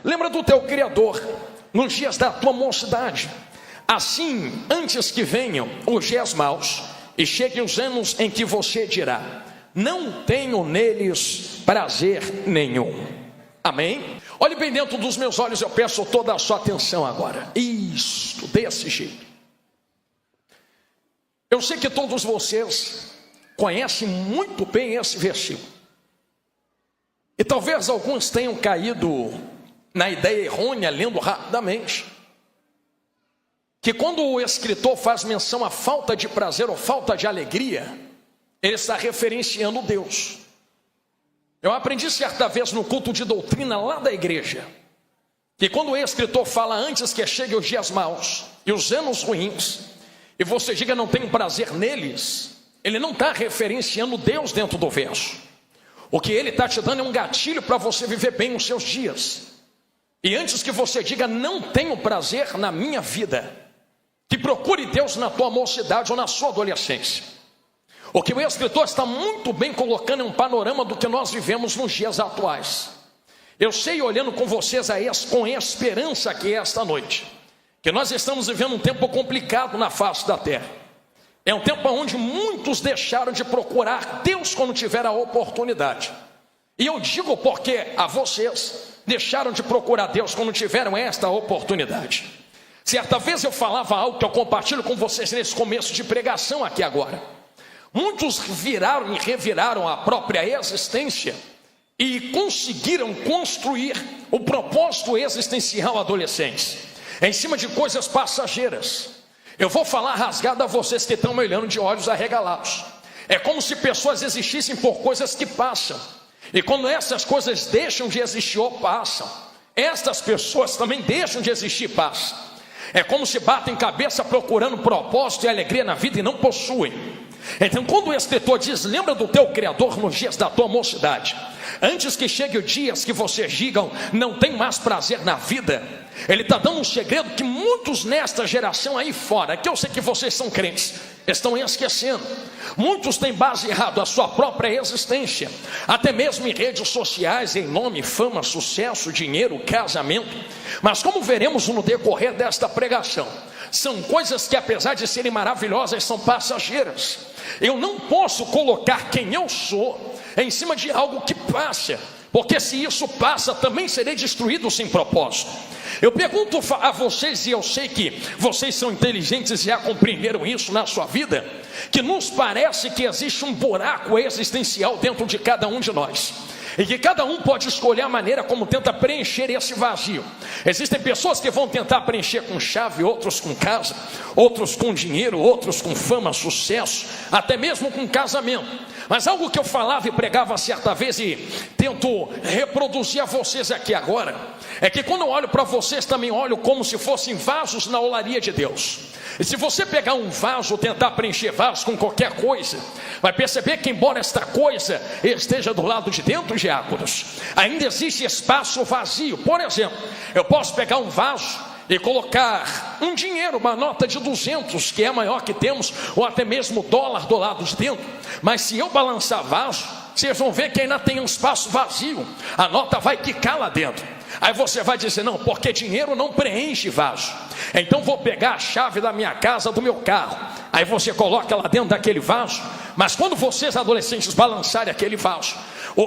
Lembra do teu Criador nos dias da tua mocidade. Assim, antes que venham os dias maus e cheguem os anos em que você dirá: não tenho neles prazer nenhum. Amém? Olhe bem dentro dos meus olhos, eu peço toda a sua atenção agora. Isso, desse jeito. Eu sei que todos vocês conhecem muito bem esse versículo. E talvez alguns tenham caído na ideia errônea, lendo rapidamente, que quando o escritor faz menção à falta de prazer ou falta de alegria, ele está referenciando Deus. Eu aprendi certa vez no culto de doutrina lá da igreja, que quando o escritor fala antes que cheguem os dias maus e os anos ruins, e você diga não tenho prazer neles, ele não está referenciando Deus dentro do verso. O que ele está te dando é um gatilho para você viver bem os seus dias. E antes que você diga não tenho prazer na minha vida, que procure Deus na tua mocidade ou na sua adolescência. O que o escritor está muito bem colocando é um panorama do que nós vivemos nos dias atuais. Eu sei, olhando com vocês com esperança aqui esta noite, que nós estamos vivendo um tempo complicado na face da terra. É um tempo onde muitos deixaram de procurar Deus quando tiveram a oportunidade. E eu digo porque a vocês deixaram de procurar Deus quando tiveram esta oportunidade. Certa vez eu falava algo que eu compartilho com vocês nesse começo de pregação aqui agora. Muitos viraram e reviraram a própria existência e conseguiram construir o propósito existencial adolescente em cima de coisas passageiras. Eu vou falar rasgado a vocês que estão me olhando de olhos arregalados. É como se pessoas existissem por coisas que passam. E quando essas coisas deixam de existir ou passam, estas pessoas também deixam de existir e passam. É como se batem cabeça procurando propósito e alegria na vida e não possuem. Então quando o escritor diz, lembra do teu Criador nos dias da tua mocidade, antes que chegue os dias que vocês digam, não tem mais prazer na vida, ele está dando um segredo que muitos nesta geração aí fora, que eu sei que vocês são crentes, estão esquecendo. Muitos têm baseado a sua própria existência, até mesmo em redes sociais, em nome, fama, sucesso, dinheiro, casamento. Mas como veremos no decorrer desta pregação, são coisas que apesar de serem maravilhosas, são passageiras. Eu não posso colocar quem eu sou em cima de algo que passa, porque se isso passa, também serei destruído sem propósito. Eu pergunto a vocês, e eu sei que vocês são inteligentes e já compreenderam isso na sua vida, que nos parece que existe um buraco existencial dentro de cada um de nós, e que cada um pode escolher a maneira como tenta preencher esse vazio. Existem pessoas que vão tentar preencher com chave, outros com casa, outros com dinheiro, outros com fama, sucesso, até mesmo com casamento. Mas algo que eu falava e pregava certa vez e tento reproduzir a vocês aqui agora, é que quando eu olho para vocês também olho como se fossem vasos na olaria de Deus. E se você pegar um vaso, tentar preencher vaso com qualquer coisa, vai perceber que embora esta coisa esteja do lado de dentro, diáconos, ainda existe espaço vazio. Por exemplo, eu posso pegar um vaso e colocar um dinheiro, uma nota de 200, que é a maior que temos, ou até mesmo dólar do lado de dentro. Mas se eu balançar vaso, vocês vão ver que ainda tem um espaço vazio. A nota vai quicar lá dentro. Aí você vai dizer, não, porque dinheiro não preenche vaso. Então vou pegar a chave da minha casa, do meu carro. Aí você coloca lá dentro daquele vaso. Mas quando vocês adolescentes balançarem aquele vaso,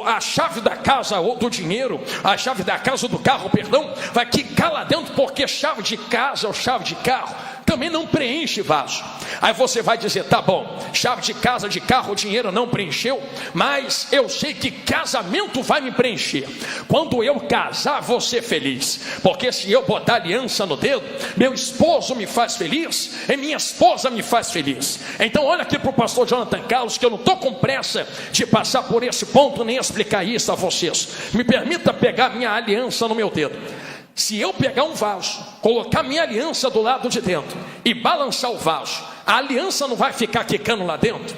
a chave da casa ou do dinheiro, a chave da casa ou do carro, perdão, vai quicar lá dentro, porque chave de casa ou chave de carro também não preenche vaso. Aí você vai dizer, tá bom, chave de casa, de carro, dinheiro não preencheu, mas eu sei que casamento vai me preencher. Quando eu casar, vou ser feliz, porque se eu botar aliança no dedo, meu esposo me faz feliz e minha esposa me faz feliz. Então olha aqui para o pastor Jonathan Carlos, que eu não estou com pressa de passar por esse ponto, nem explicar isso a vocês. Me permita pegar minha aliança no meu dedo. Se eu pegar um vaso, colocar minha aliança do lado de dentro e balançar o vaso, a aliança não vai ficar quicando lá dentro?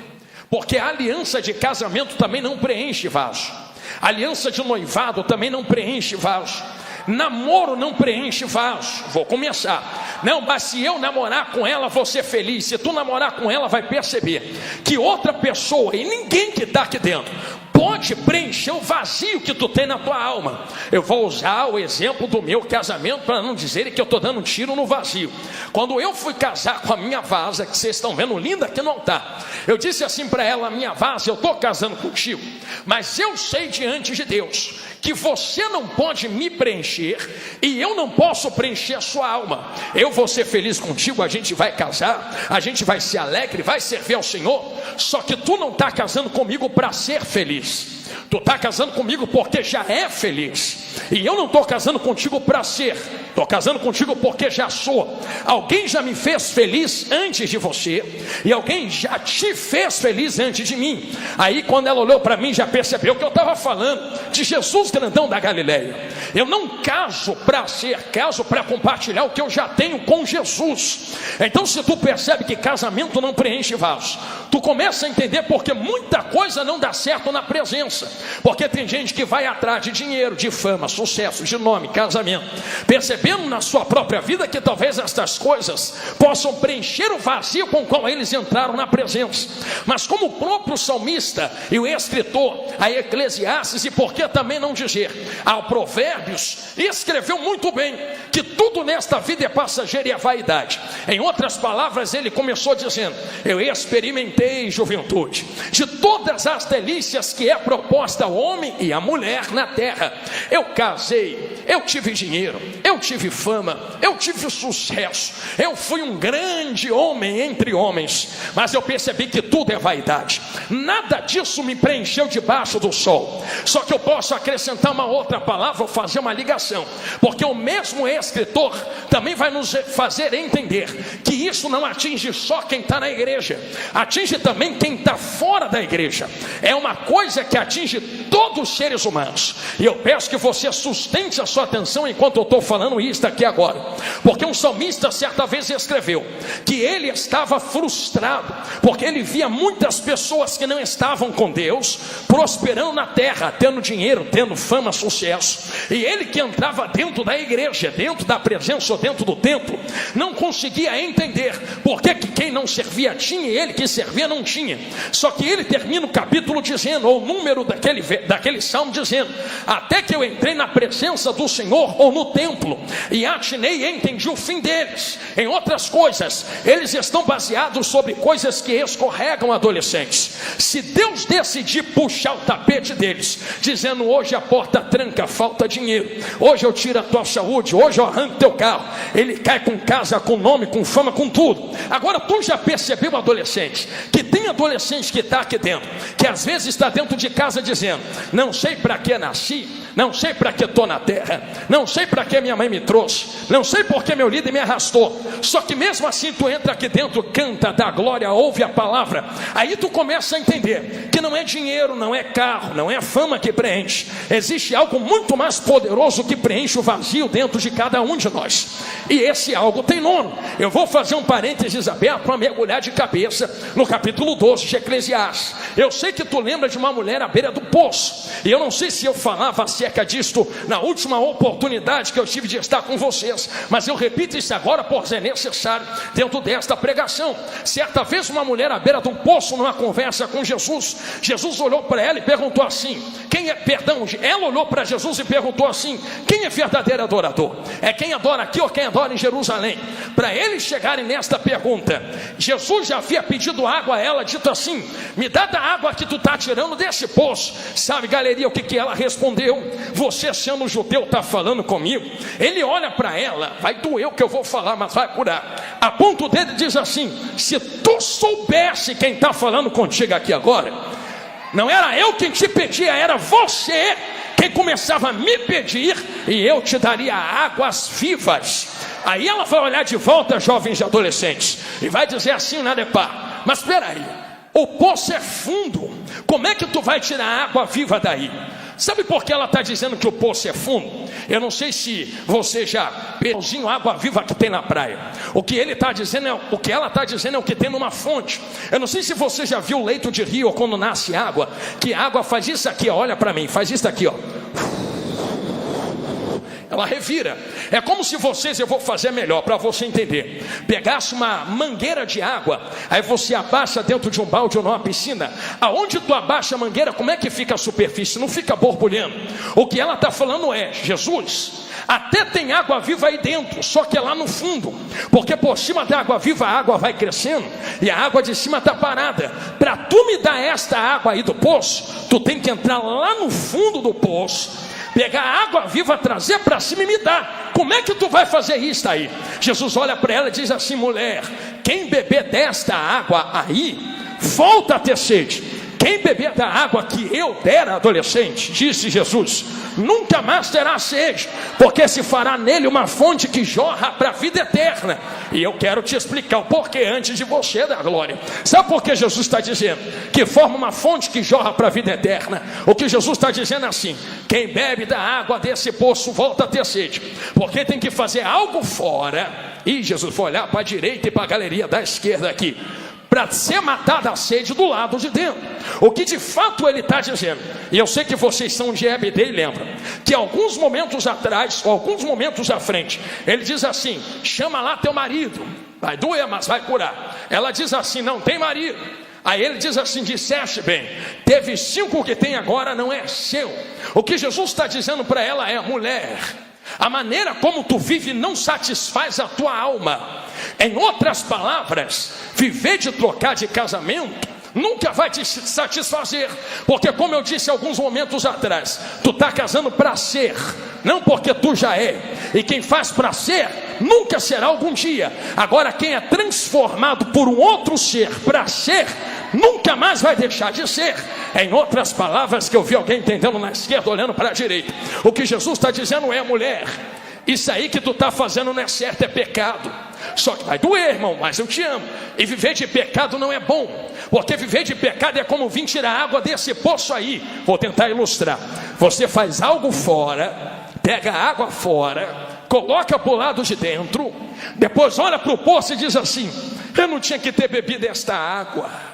Porque a aliança de casamento também não preenche vaso. A aliança de noivado também não preenche vaso. Namoro não preenche vaso. Vou começar. Não, mas se eu namorar com ela, vou ser feliz. Se tu namorar com ela, vai perceber que outra pessoa, e ninguém que está aqui dentro, pode pode preencher o vazio que tu tem na tua alma. Eu vou usar o exemplo do meu casamento para não dizerem que eu estou dando um tiro no vazio. Quando eu fui casar com a minha vaza, que vocês estão vendo linda aqui no altar, eu disse assim para ela: minha vaza, eu estou casando contigo, mas eu sei diante de Deus que você não pode me preencher e eu não posso preencher a sua alma. Eu vou ser feliz contigo, a gente vai casar, a gente vai ser alegre, vai servir ao Senhor, só que tu não está casando comigo para ser feliz. Tu está casando comigo porque já é feliz. E eu não estou casando contigo para ser. Estou casando contigo porque já sou. Alguém já me fez feliz antes de você. E alguém já te fez feliz antes de mim. Aí quando ela olhou para mim, já percebeu que eu estava falando de Jesus grandão da Galileia. Eu não caso para ser, caso para compartilhar o que eu já tenho com Jesus. Então se tu percebe que casamento não preenche vaso, tu começa a entender porque muita coisa não dá certo na presença. Porque tem gente que vai atrás de dinheiro, de fama, sucesso, de nome, casamento, percebendo na sua própria vida que talvez estas coisas possam preencher o vazio com o qual eles entraram na presença. Mas como o próprio salmista e o escritor a Eclesiastes, e por que também não dizer ao Provérbios, escreveu muito bem que tudo nesta vida é passageiro e é vaidade. Em outras palavras, ele começou dizendo: eu experimentei, juventude, de todas as delícias que é proposta ao homem e à mulher na terra. Eu casei, eu tive dinheiro, eu tive fama, eu tive sucesso, eu fui um grande homem entre homens, mas eu percebi que tudo é vaidade. Nada disso me preencheu debaixo do sol. Só que eu posso acrescentar uma outra palavra, ou fazer uma ligação, porque o mesmo escritor também vai nos fazer entender que isso não atinge só quem está na igreja, atinge também quem está fora da igreja. É uma coisa que atinge todos os seres humanos. E eu peço que você sustente a sua atenção enquanto eu estou falando isso aqui agora, porque um salmista certa vez escreveu que ele estava frustrado, porque ele via muitas pessoas que não estavam com Deus prosperando na terra, tendo dinheiro, tendo fama, sucesso, e ele que entrava dentro da igreja, dentro da presença ou dentro do templo, não conseguia entender porque que quem não servia tinha e ele que servia não tinha. Só que ele termina o capítulo dizendo, ou o número daquele salmo dizendo: até que eu entrei na presença do Senhor ou no templo e atinei e entendi o fim deles. Em outras coisas, eles estão baseados sobre coisas que escorregam adolescentes. Se Deus decidir puxar o tapete deles, dizendo: hoje a porta tranca, falta dinheiro, hoje eu tiro a tua saúde, hoje eu arranco teu carro, ele cai com casa, com nome, com fama, com tudo. Agora tu já percebeu, adolescente, que tem adolescente que está aqui dentro, que às vezes está dentro de casa dizendo: não sei para que nasci, não sei para que estou na terra, não sei para que minha mãe me trouxe, não sei porque meu líder me arrastou. Só que mesmo assim tu entra aqui dentro, canta, dá glória, ouve a palavra. Aí tu começa a entender que não é dinheiro, não é carro, não é fama que preenche. Existe algo muito mais poderoso que preenche o vazio dentro de cada um de nós, e esse algo tem nome. Eu vou fazer um parênteses aberto para mergulhar de cabeça no capítulo 12 de Eclesiastes. Eu sei que tu lembra de uma mulher à beira do poço, e eu não sei se eu falava acerca disto na última oportunidade que eu tive de estar com vocês, mas eu repito isso agora por ser necessário dentro desta pregação. Certa vez uma mulher à beira de um poço, numa conversa com Jesus, Jesus olhou para ela e perguntou assim: ela olhou para Jesus e perguntou assim: quem é verdadeiro adorador? É quem adora aqui ou quem adora em Jerusalém? Para eles chegarem nesta pergunta, Jesus já havia pedido água a ela, dito assim: me dá da água que tu está tirando desse poço. Sabe, galeria, o que ela respondeu? Você, sendo judeu, está falando comigo? Ele olha para ela, vai doer o que eu vou falar, mas vai curar. A ponto dele diz assim: se tu soubesse quem está falando contigo aqui agora, não era eu quem te pedia, era você quem começava a me pedir, e eu te daria águas vivas. Aí ela vai olhar de volta, jovens e adolescentes, e vai dizer assim na Depar: mas espera aí, o poço é fundo, como é que tu vai tirar água viva daí? Sabe por que ela está dizendo que o poço é fundo? Eu não sei se você já peuzinho água viva que tem na praia. O que ele está dizendo o que ela está dizendo é o que tem numa fonte. Eu não sei se você já viu o leito de rio quando nasce água, que a água faz isso aqui, ó, olha para mim, faz isso aqui, ó. ela revira. É como se vocês, eu vou fazer melhor para você entender, pegasse uma mangueira de água, aí você abaixa dentro de um balde ou numa piscina. Aonde tu abaixa a mangueira, como é que fica a superfície? Não fica borbulhando. O que ela está falando é: Jesus, até tem água viva aí dentro, só que é lá no fundo, porque por cima da água viva a água vai crescendo e a água de cima está parada. Para tu me dar esta água aí do poço, tu tem que entrar lá no fundo do poço, pegar a água viva, trazer para cima e me dar. Como é que tu vai fazer isso aí? Jesus olha para ela e diz assim: mulher, quem beber desta água aí, volta a ter sede. Quem beber da água que eu der a adolescente, disse Jesus, nunca mais terá sede, porque se fará nele uma fonte que jorra para a vida eterna. E eu quero te explicar o porquê antes de você dar glória. Sabe por que Jesus está dizendo que forma uma fonte que jorra para a vida eterna? O que Jesus está dizendo é assim: quem bebe da água desse poço volta a ter sede, porque tem que fazer algo fora. E Jesus foi olhar para a direita e para a galeria da esquerda aqui, para ser matada a sede do lado de dentro. O que de fato ele está dizendo, e eu sei que vocês são de EBD e lembram, que alguns momentos atrás, ou alguns momentos à frente, ele diz assim: chama lá teu marido, vai doer, mas vai curar. Ela diz assim: não tem marido. Aí ele diz assim: disseste bem, teve 5, o que tem agora não é seu. O que Jesus está dizendo para ela é: mulher, a maneira como tu vive não satisfaz a tua alma. Em outras palavras, viver de trocar de casamento nunca vai te satisfazer, porque, como eu disse alguns momentos atrás, tu está casando para ser, não porque tu já é. E quem faz para ser nunca será algum dia. Agora, quem é transformado por um outro ser para ser, nunca mais vai deixar de ser. Em outras palavras, que eu vi alguém entendendo na esquerda olhando para a direita, o que Jesus está dizendo é: mulher, isso aí que tu está fazendo não é certo, é pecado. Só que vai doer, irmão, mas eu te amo. E viver de pecado não é bom, porque viver de pecado é como vir tirar água desse poço aí. Vou tentar ilustrar. Você faz algo fora, pega a água fora, coloca para o lado de dentro, depois olha para o poço e diz assim: eu não tinha que ter bebido esta água.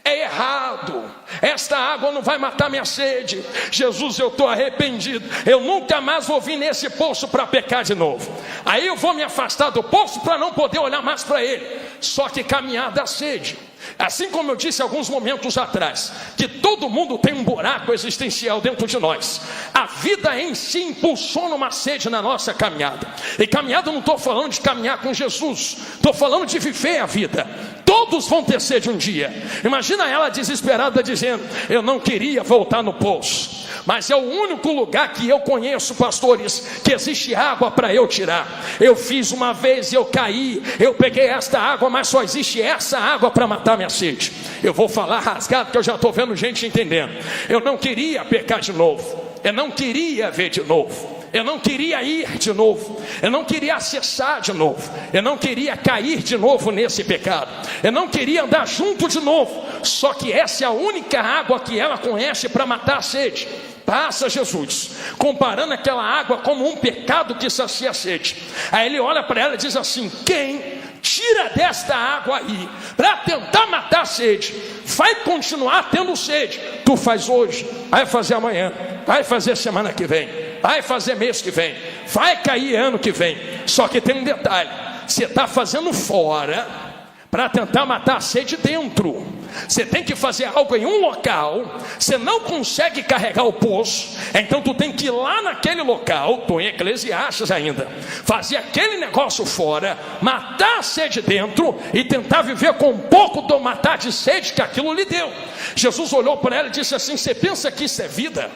É errado, esta água não vai matar minha sede. Jesus, eu estou arrependido, eu nunca mais vou vir nesse poço para pecar de novo. Aí eu vou me afastar do poço para não poder olhar mais para ele. Só que caminhar dá sede. Assim como eu disse alguns momentos atrás, que todo mundo tem um buraco existencial dentro de nós. A vida em si impulsiona uma sede na nossa caminhada. E caminhada, eu não estou falando de caminhar com Jesus, estou falando de viver a vida. Todos vão ter sede um dia. Imagina ela desesperada dizendo: eu não queria voltar no poço, mas é o único lugar que eu conheço, pastores, que existe água para eu tirar. Eu fiz uma vez, eu caí, eu peguei esta água, mas só existe essa água para matar minha sede. Eu vou falar rasgado, que eu já estou vendo gente entendendo. Eu não queria pecar de novo, eu não queria ver de novo, eu não queria ir de novo, eu não queria acessar de novo, eu não queria cair de novo nesse pecado, eu não queria andar junto de novo. Só que essa é a única água que ela conhece para matar a sede. Passa Jesus comparando aquela água como um pecado que sacia a sede. Aí ele olha para ela e diz assim: quem tira desta água aí para tentar matar a sede, vai continuar tendo sede. Tu faz hoje, vai fazer amanhã, vai fazer semana que vem, vai fazer mês que vem, vai cair ano que vem. Só que tem um detalhe: você está fazendo fora para tentar matar a sede dentro. Você tem que fazer algo em um local, você não consegue carregar o poço, então tu tem que ir lá naquele local, tu em Eclesiastes ainda, fazer aquele negócio fora, matar a sede dentro e tentar viver com um pouco do matar de sede que aquilo lhe deu. Jesus olhou para ela e disse assim: você pensa que isso é vida?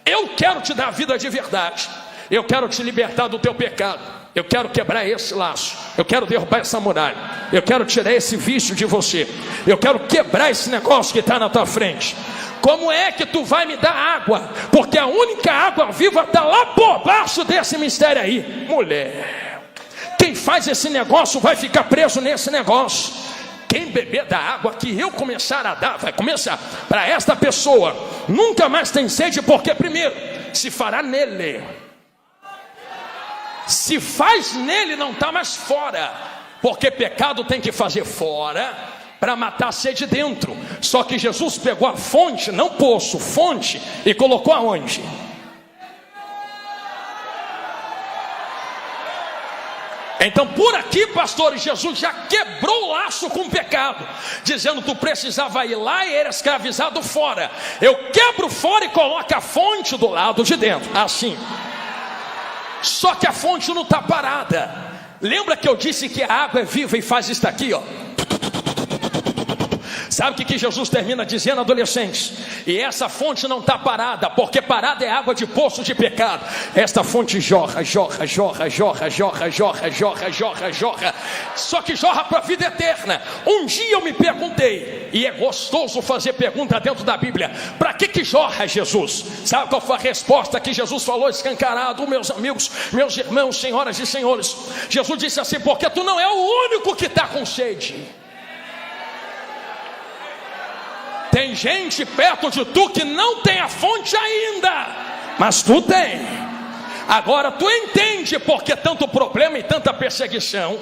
Eu quero te dar vida de verdade, eu quero te libertar do teu pecado, eu quero quebrar esse laço, eu quero derrubar essa muralha, eu quero tirar esse vício de você, eu quero quebrar esse negócio que está na tua frente. Como é que tu vai me dar água? Porque a única água viva está lá por baixo desse mistério aí. Mulher, quem faz esse negócio vai ficar preso nesse negócio. Quem beber da água que eu começar a dar, vai começar para esta pessoa, nunca mais tem sede, porque primeiro se fará nele. Se faz nele, não está mais fora, porque pecado tem que fazer fora para matar a sede dentro. Só que Jesus pegou a fonte, não poço, fonte, e colocou aonde? Então por aqui, pastor, Jesus já quebrou o laço com o pecado, dizendo: tu precisava ir lá e era escravizado fora. Eu quebro fora e coloco a fonte do lado de dentro, assim. Só que a fonte não está parada. Lembra que eu disse que a água é viva e faz isso aqui, ó? Sabe o que Jesus termina dizendo, adolescentes? E essa fonte não está parada, porque parada é água de poço de pecado. Esta fonte jorra. Só que jorra para a vida eterna. Um dia eu me perguntei, e é gostoso fazer pergunta dentro da Bíblia: para que jorra, Jesus? Sabe qual foi a resposta que Jesus falou escancarado? Meus amigos, meus irmãos, senhoras e senhores, Jesus disse assim: porque tu não é o único que está com sede. Tem gente perto de tu que não tem a fonte ainda, mas tu tem. Agora tu entende porque tanto problema e tanta perseguição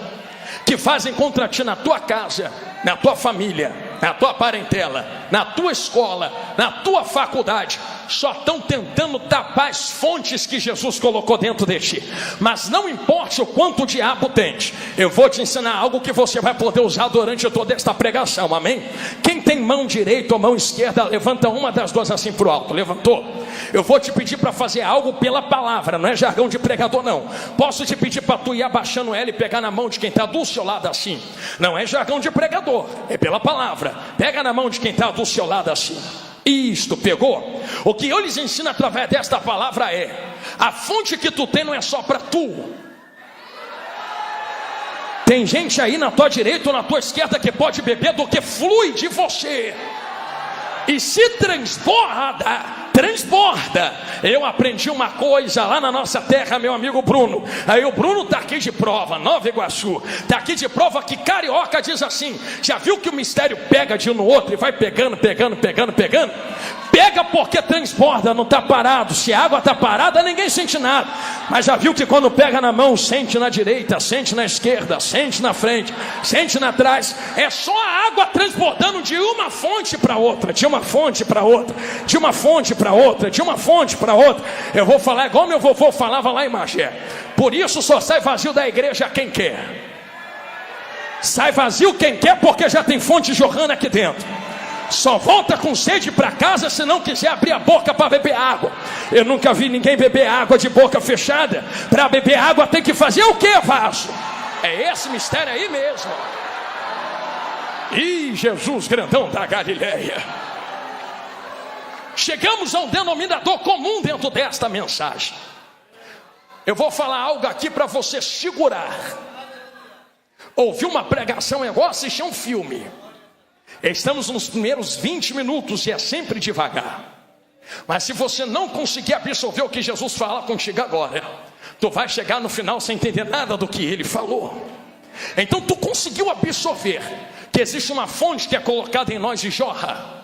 que fazem contra ti na tua casa, na tua família, na tua parentela, na tua escola, na tua faculdade. Só estão tentando tapar as fontes que Jesus colocou dentro de ti. Mas não importa o quanto o diabo tente, eu vou te ensinar algo que você vai poder usar durante toda esta pregação, amém? Quem tem mão direita ou mão esquerda, levanta uma das duas assim para o alto. Levantou? Eu vou te pedir para fazer algo pela palavra, não é jargão de pregador não. Posso te pedir para tu ir abaixando ela e pegar na mão de quem está do seu lado assim. Não é jargão de pregador, é pela palavra. Pega na mão de quem está do seu lado assim. Isto, pegou? O que eu lhes ensino através desta palavra é: a fonte que tu tem não é só para tu. Tem gente aí na tua direita ou na tua esquerda que pode beber do que flui de você. E se transborda. Eu aprendi uma coisa lá na nossa terra, meu amigo Bruno. Aí o Bruno está aqui de prova, Nova Iguaçu. Está aqui de prova que carioca diz assim: já viu que o mistério pega de um no outro e vai pegando? Pega porque transborda, não está parado. Se a água está parada, ninguém sente nada. Mas já viu que quando pega na mão, sente na direita, sente na esquerda, sente na frente, sente na trás. É só a água transbordando de uma fonte para outra, de uma fonte para outra, de uma fonte para outra, de uma fonte para outra. Eu vou falar igual meu vovô falava lá em Magé: por isso só sai vazio da igreja quem quer. Sai vazio quem quer, porque já tem fonte jorrando aqui dentro. Só volta com sede para casa se não quiser abrir a boca para beber água. Eu nunca vi ninguém beber água de boca fechada. Para beber água tem que fazer o que, vaso? É esse mistério aí mesmo. Ih, Jesus grandão da Galileia. Chegamos a um denominador comum dentro desta mensagem. Eu vou falar algo aqui para você segurar. Ouvir uma pregação é igual assistir um filme. Estamos nos primeiros 20 minutos e é sempre devagar. Mas se você não conseguir absorver o que Jesus fala contigo agora, tu vai chegar no final sem entender nada do que ele falou. Então tu conseguiu absorver que existe uma fonte que é colocada em nós e jorra.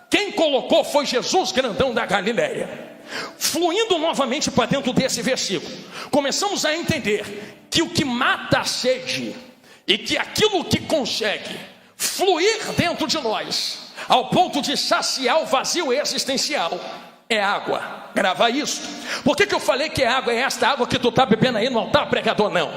Quem colocou foi Jesus grandão da Galileia. Fluindo novamente para dentro desse versículo, começamos a entender que o que mata a sede e que aquilo que consegue fluir dentro de nós ao ponto de saciar o vazio existencial é água. Grava isso. Por que eu falei que é água? É esta água que tu está bebendo aí no altar, pregador? Não.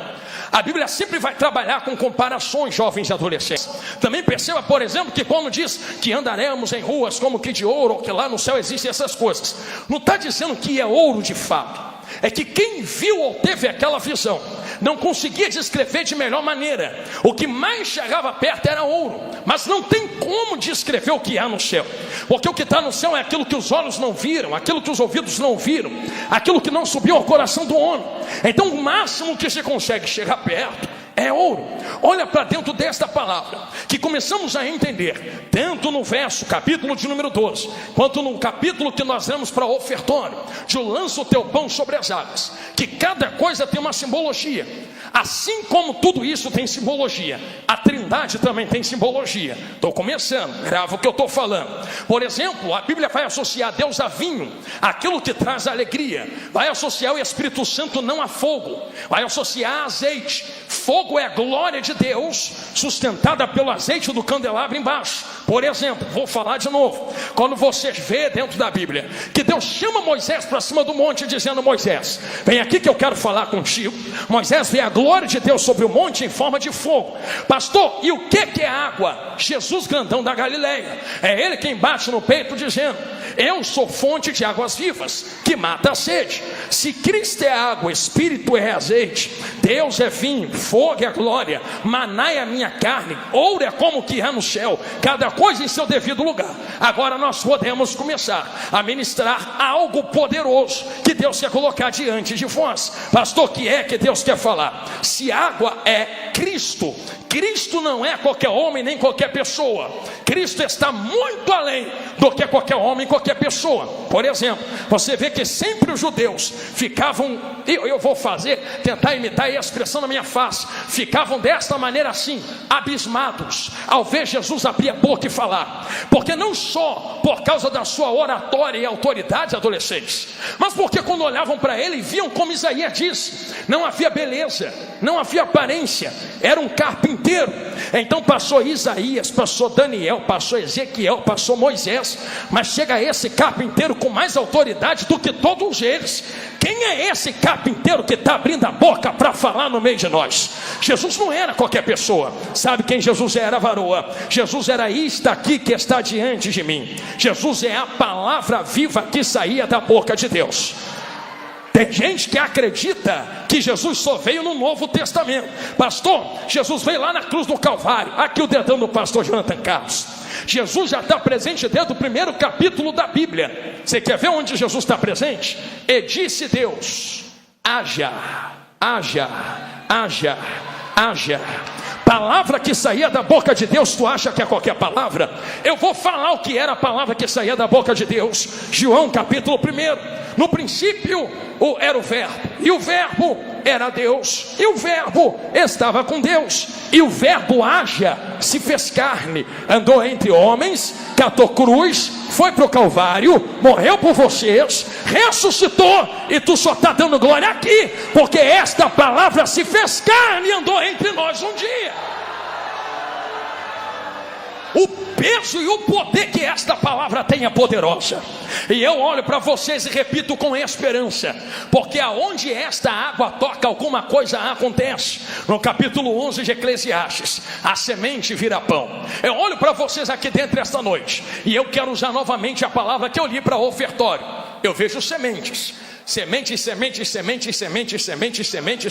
A Bíblia sempre vai trabalhar com comparações, jovens e adolescentes. Também perceba, por exemplo, que quando diz que andaremos em ruas como que de ouro, ou que lá no céu existem essas coisas, não está dizendo que é ouro de fato. É que quem viu ou teve aquela visão não conseguia descrever de melhor maneira. O que mais chegava perto era ouro, mas não tem como descrever o que há no céu, porque o que está no céu é aquilo que os olhos não viram, aquilo que os ouvidos não viram, aquilo que não subiu ao coração do homem. Então o máximo que se consegue chegar perto é ouro. Olha para dentro desta palavra, que começamos a entender, tanto no verso, capítulo de número 12, quanto no capítulo que nós lemos para o ofertório, de lança o teu pão sobre as águas, que cada coisa tem uma simbologia. Assim como tudo isso tem simbologia, a Trindade também tem simbologia. Estou começando, grava o que eu estou falando. Por exemplo, a Bíblia vai associar Deus a vinho, aquilo que traz alegria. Vai associar o Espírito Santo não a fogo, vai associar a azeite. Fogo é a glória de Deus, sustentada pelo azeite do candelabro embaixo. Por exemplo, vou falar de novo. Quando você vê dentro da Bíblia que Deus chama Moisés para cima do monte, dizendo: Moisés, vem aqui que eu quero falar contigo. Moisés vê a glória de Deus sobre o monte em forma de fogo. Pastor, e o que é água? Jesus grandão da Galileia, é ele quem bate no peito dizendo: eu sou fonte de águas vivas, que mata a sede. Se Cristo é água, Espírito é azeite, Deus é vinho, fogo é glória, maná é a minha carne, ouro é como que há no céu, cada coisa em seu devido lugar. Agora nós podemos começar a ministrar algo poderoso que Deus quer colocar diante de vós. Pastor, o que é que Deus quer falar? Se água é Cristo, Cristo não é qualquer homem nem qualquer pessoa. Cristo está muito além do que qualquer homem, qualquer pessoa. Por exemplo, você vê que sempre os judeus ficavam, eu vou tentar imitar a expressão na minha face, ficavam desta maneira assim, abismados, ao ver Jesus abrir a boca e falar. Porque não só por causa da sua oratória e autoridade, adolescentes, mas porque quando olhavam para ele, viam como Isaías disse: não havia beleza, não havia aparência, era um carpinteiro. Então passou Isaías, passou Daniel, passou Ezequiel, passou Moisés, mas chega esse carpinteiro com mais autoridade do que todos eles. Quem é esse carpinteiro que está abrindo a boca para falar no meio de nós? Jesus não era qualquer pessoa. Sabe quem Jesus era, varoa? Jesus era isto aqui que está diante de mim. Jesus é a palavra viva que saía da boca de Deus. Tem gente que acredita que Jesus só veio no Novo Testamento. Pastor, Jesus veio lá na cruz do Calvário. Aqui o dedão do pastor Jonathan Carlos. Jesus já está presente dentro do primeiro capítulo da Bíblia. Você quer ver onde Jesus está presente? E disse Deus: haja, haja, haja, haja. Palavra que saía da boca de Deus, tu acha que é qualquer palavra? Eu vou falar o que era a palavra que saía da boca de Deus. João capítulo 1. No princípio era o verbo, e o verbo era Deus, e o verbo estava com Deus, e o verbo haja se fez carne, andou entre homens, catou cruz, foi para o Calvário, morreu por vocês, ressuscitou, e tu só está dando glória aqui, porque esta palavra se fez carne e andou entre nós um dia. O peso e o poder que esta palavra tem é poderosa. E eu olho para vocês e repito com esperança, porque aonde esta água toca, alguma coisa acontece. No capítulo 11 de Eclesiastes, a semente vira pão. Eu olho para vocês aqui dentro esta noite, e eu quero usar novamente a palavra que eu li para o ofertório. Eu vejo sementes. Semente, semente, semente, semente, semente, semente, semente,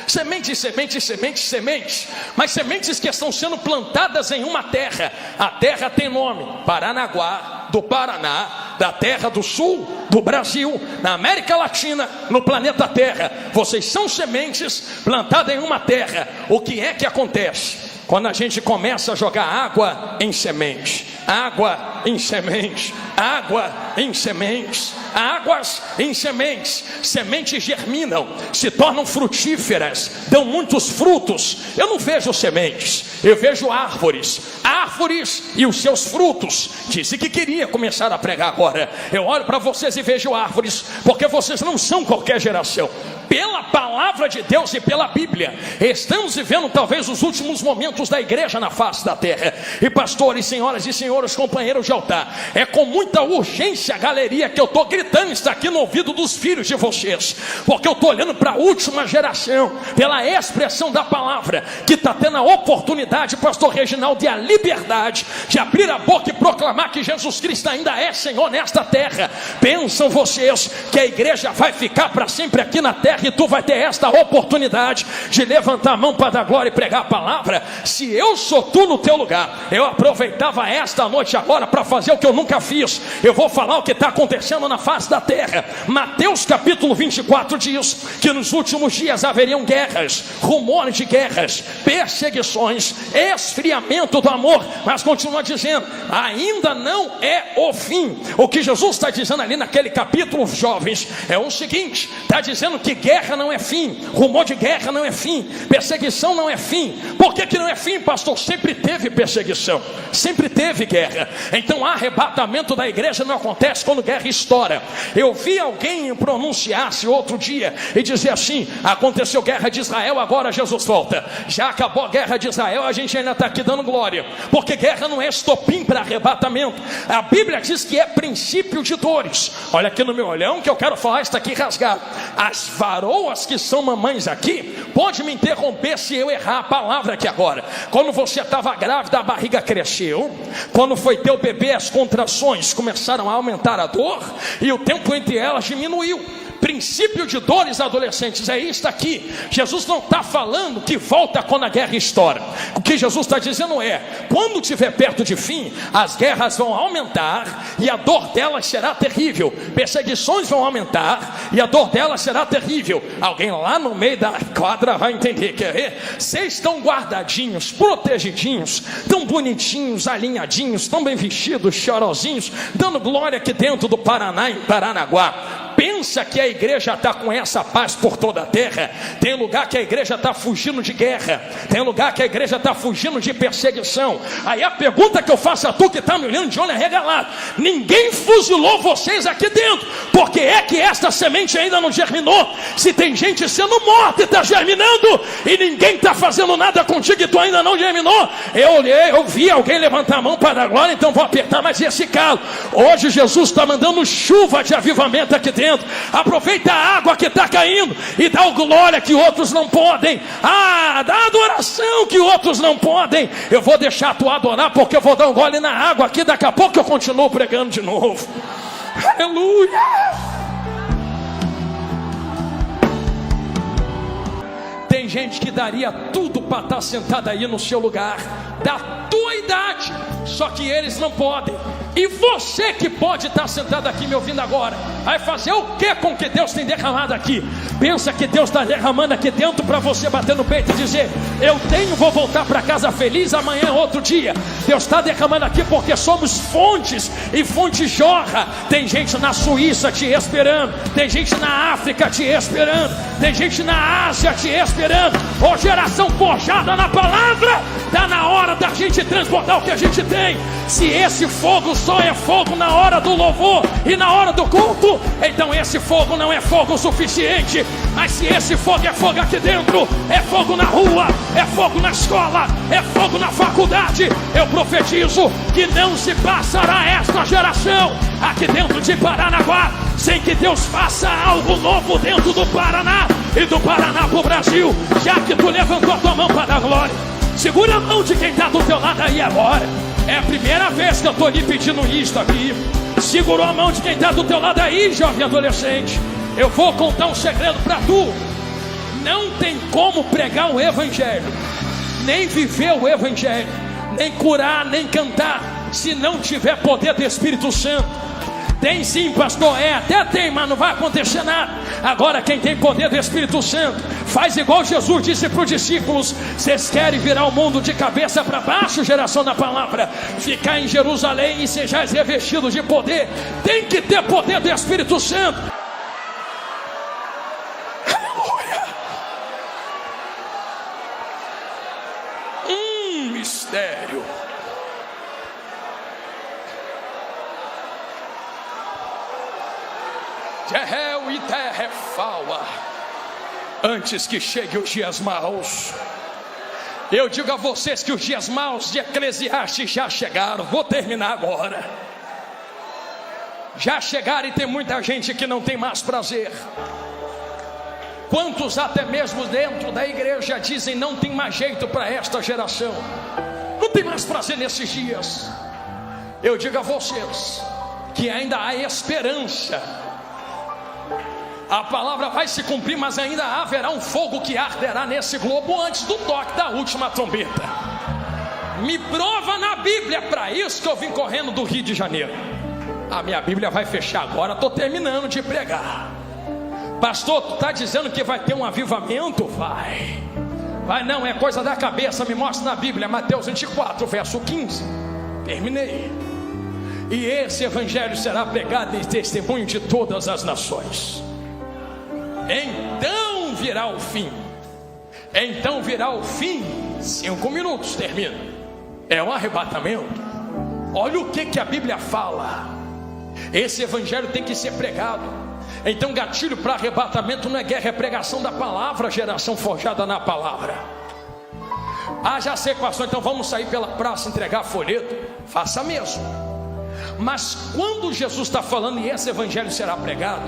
semente, semente, semente, semente, mas sementes que estão sendo plantadas em uma terra. A terra tem nome: Paranaguá, do Paraná, da terra do sul do Brasil, na América Latina, no planeta Terra. Vocês são sementes plantadas em uma terra. O que é que acontece? Quando a gente começa a jogar água em semente, água em semente, água em sementes, águas em sementes, sementes germinam, se tornam frutíferas, dão muitos frutos. Eu não vejo sementes, eu vejo árvores, árvores e os seus frutos. Disse que queria começar a pregar agora. Eu olho para vocês e vejo árvores, porque vocês não são qualquer geração. Pela palavra de Deus e pela Bíblia, estamos vivendo talvez os últimos momentos da igreja na face da terra. E pastores, senhoras e senhores, companheiros de altar, é com muita urgência, galeria, que eu estou gritando isso aqui no ouvido dos filhos de vocês, porque eu estou olhando para a última geração, pela expressão da palavra, que está tendo a oportunidade, pastor Reginaldo, e a liberdade de abrir a boca e proclamar que Jesus Cristo ainda é Senhor nesta terra. Pensam vocês que a igreja vai ficar para sempre aqui na terra e tu vai ter esta oportunidade de levantar a mão para dar glória e pregar a palavra? Se eu sou tu no teu lugar, eu aproveitava esta noite agora para fazer o que eu nunca fiz. Eu vou falar o que está acontecendo na face da terra. Mateus capítulo 24 diz que nos últimos dias haveriam guerras, rumores de guerras, perseguições, esfriamento do amor, mas continua dizendo, ainda não é o fim. O que Jesus está dizendo ali naquele capítulo, jovens, é o seguinte: está dizendo que guerra não é fim, rumor de guerra não é fim, perseguição não é fim. Por que não é fim, pastor? Sempre teve perseguição, sempre teve guerra. Então arrebatamento da igreja não acontece quando guerra estoura. Eu vi alguém pronunciar-se outro dia e dizer assim: aconteceu guerra de Israel, agora Jesus volta. Já acabou a guerra de Israel, a gente ainda está aqui dando glória, porque guerra não é estopim para arrebatamento. A Bíblia diz que é princípio de dores. Olha aqui no meu olhão que eu quero falar isso aqui rasgado. As varoas que são mamães aqui, pode me interromper se eu errar a palavra aqui agora. Quando você estava grávida, a barriga cresceu. Quando foi ter o bebê, as contrações começaram a aumentar a dor, e o tempo entre elas diminuiu. Princípio de dores adolescentes, é isso aqui. Jesus não está falando que volta quando a guerra estoura. O que Jesus está dizendo é: quando estiver perto de fim, as guerras vão aumentar e a dor delas será terrível. Perseguições vão aumentar e a dor delas será terrível. Alguém lá no meio da quadra vai entender. Quer ver? Vocês estão guardadinhos, protegidinhos, tão bonitinhos, alinhadinhos, tão bem vestidos, chorosinhos, dando glória aqui dentro do Paraná, em Paranaguá. Pensa que a igreja está com essa paz por toda a terra? Tem lugar que a igreja está fugindo de guerra, tem lugar que a igreja está fugindo de perseguição. Aí a pergunta que eu faço a tu que está me olhando de olho arregalado: ninguém fuzilou vocês aqui dentro? Por que é que esta semente ainda não germinou? Se tem gente sendo morta e está germinando, e ninguém está fazendo nada contigo e tu ainda não germinou. Eu vi alguém levantar a mão para dar glória, então vou apertar mais esse calo. Hoje Jesus está mandando chuva de avivamento aqui dentro. Aproveita a água que está caindo e dá o glória que outros não podem. Dá a adoração que outros não podem. Eu vou deixar tu adorar, porque eu vou dar um gole na água aqui. Daqui a pouco eu continuo pregando de novo. Aleluia. Tem gente que daria tudo para estar sentada aí no seu lugar, da tua idade, só que eles não podem. E você que pode estar sentado aqui me ouvindo agora, vai fazer o que com o que Deus tem derramado aqui? Pensa que Deus está derramando aqui dentro para você bater no peito e dizer: eu tenho, vou voltar para casa feliz, amanhã é outro dia. Deus está derramando aqui porque somos fontes, e fonte jorra. Tem gente na Suíça te esperando, tem gente na África te esperando, tem gente na Ásia te esperando. Ô geração forjada na palavra, está na hora da gente transbordar o que a gente tem. Se esse fogo só é fogo na hora do louvor e na hora do culto, então esse fogo não é fogo suficiente. Mas se esse fogo é fogo aqui dentro, é fogo na rua, é fogo na escola, é fogo na faculdade, eu profetizo que não se passará esta geração aqui dentro de Paranaguá sem que Deus faça algo novo dentro do Paraná e do Paraná para o Brasil. Já que tu levantou a tua mão para dar glória, segura a mão de quem está do teu lado aí agora. É a primeira vez que eu estou lhe pedindo isso aqui. Segurou a mão de quem está do teu lado aí, jovem adolescente. Eu vou contar um segredo para tu. Não tem como pregar o evangelho, nem viver o evangelho, nem curar, nem cantar, se não tiver poder do Espírito Santo. Tem sim, pastor, até tem, mas não vai acontecer nada. Agora quem tem poder do Espírito Santo faz igual Jesus disse para os discípulos: vocês querem virar o mundo de cabeça para baixo, geração da palavra? Ficar em Jerusalém e sejais revestidos de poder. Tem que ter poder do Espírito Santo. Aleluia. Mistério. Jehel e Terrefaua. Antes que cheguem os dias maus, eu digo a vocês que os dias maus de Eclesiastes já chegaram. Vou terminar agora. Já chegaram, e tem muita gente que não tem mais prazer. Quantos até mesmo dentro da igreja dizem: não tem mais jeito para esta geração, não tem mais prazer nesses dias. Eu digo a vocês que ainda há esperança. A palavra vai se cumprir, mas ainda haverá um fogo que arderá nesse globo antes do toque da última trombeta. Me prova na Bíblia, para isso que eu vim correndo do Rio de Janeiro. A minha Bíblia vai fechar agora, estou terminando de pregar. Pastor, tu está dizendo que vai ter um avivamento? Vai não, é coisa da cabeça. Me mostra na Bíblia, Mateus 24, verso 15. Terminei. E esse evangelho será pregado em testemunho de todas as nações. Então virá o fim. Então virá o fim. 5 minutos, termina. É um arrebatamento. Olha o que a Bíblia fala. Esse evangelho tem que ser pregado. Então gatilho para arrebatamento não é guerra, é pregação da palavra. Geração forjada na palavra. Já sei, pastor, então vamos sair pela praça entregar folheto. Faça mesmo. Mas quando Jesus está falando e esse evangelho será pregado,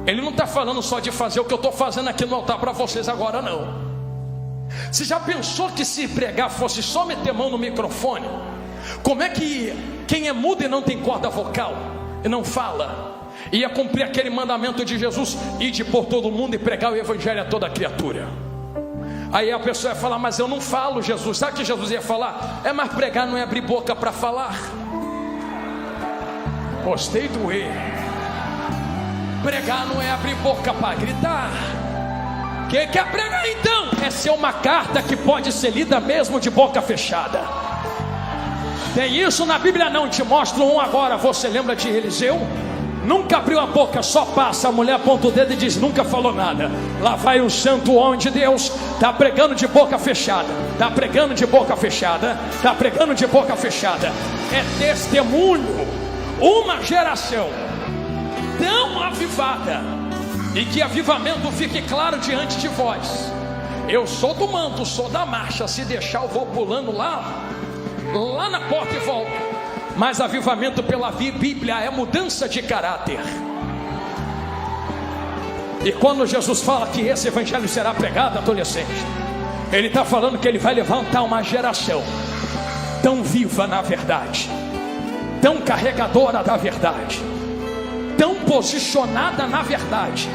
Ele não está falando só de fazer o que eu estou fazendo aqui no altar para vocês agora, não. Você já pensou que se pregar fosse só meter mão no microfone? Como é que quem é mudo e não tem corda vocal e não fala, ia cumprir aquele mandamento de Jesus, ide por todo mundo e pregar o evangelho a toda criatura? Aí a pessoa ia falar, mas eu não falo, Jesus. Sabe o que Jesus ia falar? Mas pregar não é abrir boca para falar. Gostei do E. Pregar não é abrir boca para gritar. O que é pregar então? É ser uma carta que pode ser lida mesmo de boca fechada. Tem isso na Bíblia não, te mostro um agora. Você lembra de Eliseu? Nunca abriu a boca, só passa. A mulher aponta o dedo e diz, nunca falou nada. Lá vai um santo homem de Deus, está pregando de boca fechada. Está pregando de boca fechada. Está pregando de boca fechada. É testemunho. Uma geração tão avivada, e que avivamento fique claro diante de vós. Eu sou do manto, sou da marcha. Se deixar eu vou pulando lá na porta e volto. Mas avivamento pela Bíblia é mudança de caráter. E quando Jesus fala que esse evangelho será pregado, adolescente, Ele está falando que Ele vai levantar uma geração tão viva na verdade, tão carregadora da verdade, tão posicionada na verdade,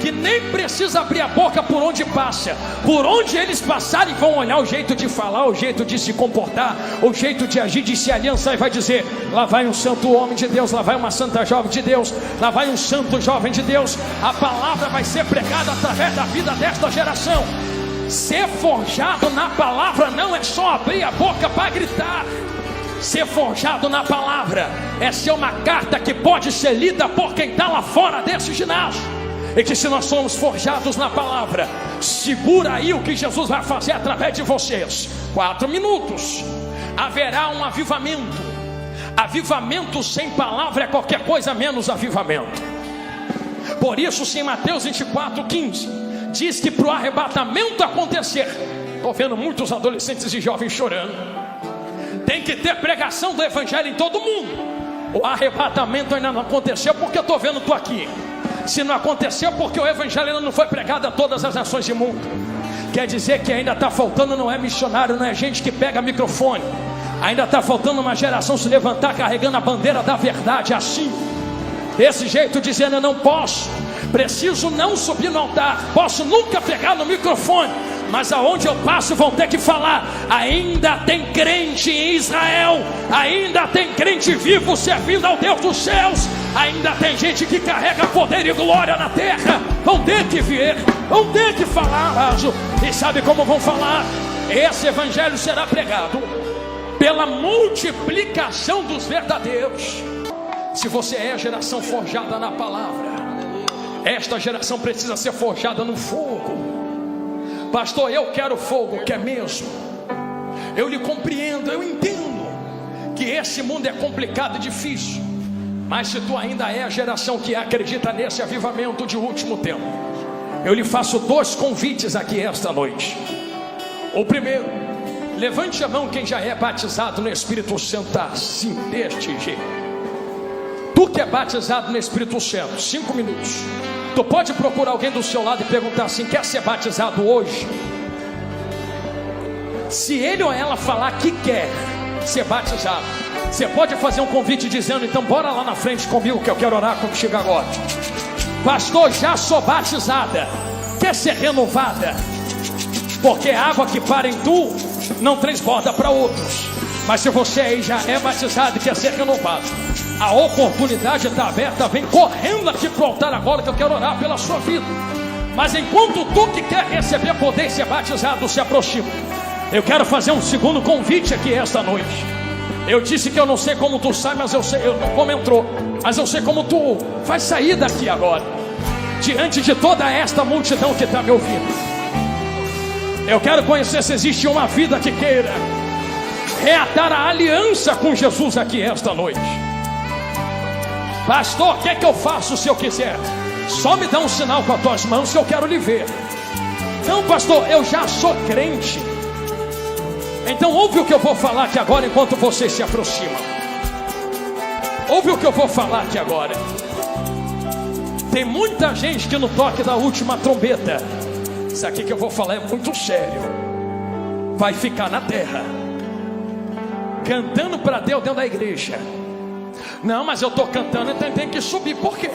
que nem precisa abrir a boca por onde passa. Por onde eles passarem vão olhar o jeito de falar, o jeito de se comportar, o jeito de agir, de se aliançar, e vai dizer, lá vai um santo homem de Deus, lá vai uma santa jovem de Deus, lá vai um santo jovem de Deus. A palavra vai ser pregada através da vida desta geração. Ser forjado na palavra não é só abrir a boca para gritar. Ser forjado na palavra é ser uma carta que pode ser lida por quem está lá fora desse ginásio. E que se nós somos forjados na palavra, segura aí o que Jesus vai fazer através de vocês. 4 minutos. Haverá um avivamento. Avivamento sem palavra é qualquer coisa menos avivamento. Por isso, se em Mateus 24:15 diz que para o arrebatamento acontecer, estou vendo muitos adolescentes e jovens chorando, tem que ter pregação do evangelho em todo mundo. O arrebatamento ainda não aconteceu porque eu estou vendo tu aqui. Se não aconteceu porque o evangelho ainda não foi pregado a todas as nações do mundo. Quer dizer que ainda está faltando, não é missionário, não é gente que pega microfone. Ainda está faltando uma geração se levantar carregando a bandeira da verdade assim, desse jeito, dizendo, eu não posso, preciso não subir no altar, posso nunca pegar no microfone, mas aonde eu passo vão ter que falar. Ainda tem crente em Israel, ainda tem crente vivo servindo ao Deus dos céus, ainda tem gente que carrega poder e glória na terra. Vão ter que vir, vão ter que falar. E sabe como vão falar? Esse evangelho será pregado pela multiplicação dos verdadeiros. Se você é a geração forjada na palavra, esta geração precisa ser forjada no fogo. Pastor, eu quero fogo, quer mesmo? Eu lhe compreendo, eu entendo que esse mundo é complicado e difícil. Mas se tu ainda é a geração que acredita nesse avivamento de último tempo, eu lhe faço 2 convites aqui esta noite. O primeiro, levante a mão quem já é batizado no Espírito Santo assim, deste jeito. Tu que é batizado no Espírito Santo, 5 minutos. Tu pode procurar alguém do seu lado e perguntar assim, quer ser batizado hoje? Se ele ou ela falar que quer ser batizado, você pode fazer um convite dizendo, então bora lá na frente comigo que eu quero orar contigo agora. Pastor, já sou batizada, quer ser renovada? Porque a água que para em tu não transborda para outros. Mas se você aí já é batizado e quer ser renovado, a oportunidade está aberta. Vem correndo aqui para o altar agora que eu quero orar pela sua vida. Mas enquanto tu que quer receber poder e ser batizado se aproxima, eu quero fazer um segundo convite aqui esta noite. Eu disse que eu não sei como tu sai, mas eu sei como entrou, mas eu sei como tu vai sair daqui agora. diante de toda esta multidão que está me ouvindo. Eu quero conhecer se existe uma vida que queira reatar a aliança com Jesus aqui esta noite. Pastor, o que é que eu faço se eu quiser? Só me dá um sinal com as tuas mãos que eu quero lhe ver. Não, pastor, eu já sou crente. Então ouve o que eu vou falar aqui agora enquanto você se aproxima. Ouve o que eu vou falar aqui agora. Tem muita gente que no toque da última trombeta, isso aqui que eu vou falar é muito sério, vai ficar na terra cantando para Deus dentro da igreja. Não, mas eu estou cantando, então tem que subir. Por quê?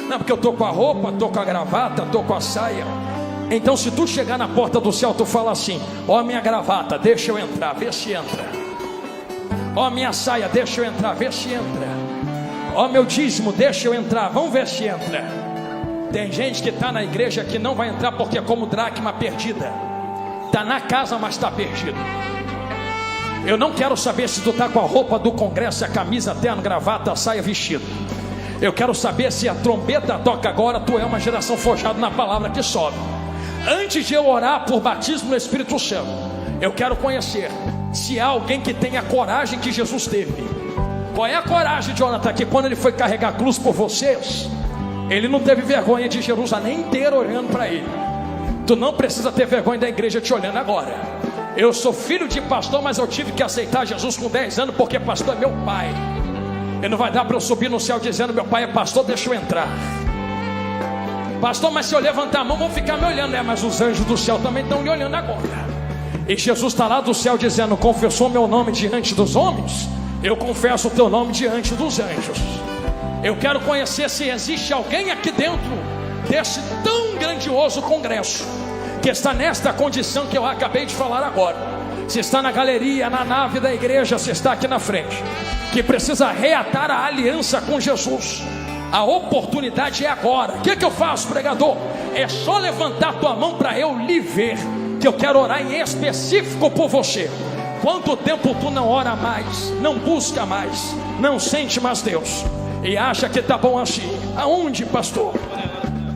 Não, porque eu estou com a roupa, estou com a gravata, estou com a saia. Então se tu chegar na porta do céu, tu fala assim: ó minha gravata, deixa eu entrar, vê se entra. Ó minha saia, deixa eu entrar, vê se entra. Ó meu dízimo, deixa eu entrar, vamos ver se entra. Tem gente que está na igreja que não vai entrar porque é como dracma perdida. Está na casa, mas está perdido. Eu não quero saber se tu está com a roupa do congresso, a camisa, terno, gravata, a saia, vestido. Eu quero saber se a trombeta toca agora, tu é uma geração forjada na palavra que sobe. Antes de eu orar por batismo no Espírito Santo, eu quero conhecer se há alguém que tenha a coragem que Jesus teve. Qual é a coragem de Jonathan? Que quando ele foi carregar a cruz por vocês, ele não teve vergonha de Jerusalém inteira olhando para ele. Tu não precisa ter vergonha da igreja te olhando agora. Eu sou filho de pastor, mas eu tive que aceitar Jesus com 10 anos, porque pastor é meu pai. E não vai dar para eu subir no céu dizendo: meu pai é pastor, deixa eu entrar. Pastor, mas se eu levantar a mão vão ficar me olhando. Mas os anjos do céu também estão me olhando agora. E Jesus está lá do céu dizendo: confessou meu nome diante dos homens, eu confesso o teu nome diante dos anjos. Eu quero conhecer se existe alguém aqui dentro desse tão grandioso congresso que está nesta condição que eu acabei de falar agora. Se está na galeria, na nave da igreja, se está aqui na frente, que precisa reatar a aliança com Jesus. A oportunidade é agora. O que eu faço, pregador? É só levantar tua mão para eu lhe ver, que eu quero orar em específico por você. Quanto tempo tu não ora mais, não busca mais, não sente mais Deus e acha que está bom assim? Aonde, pastor?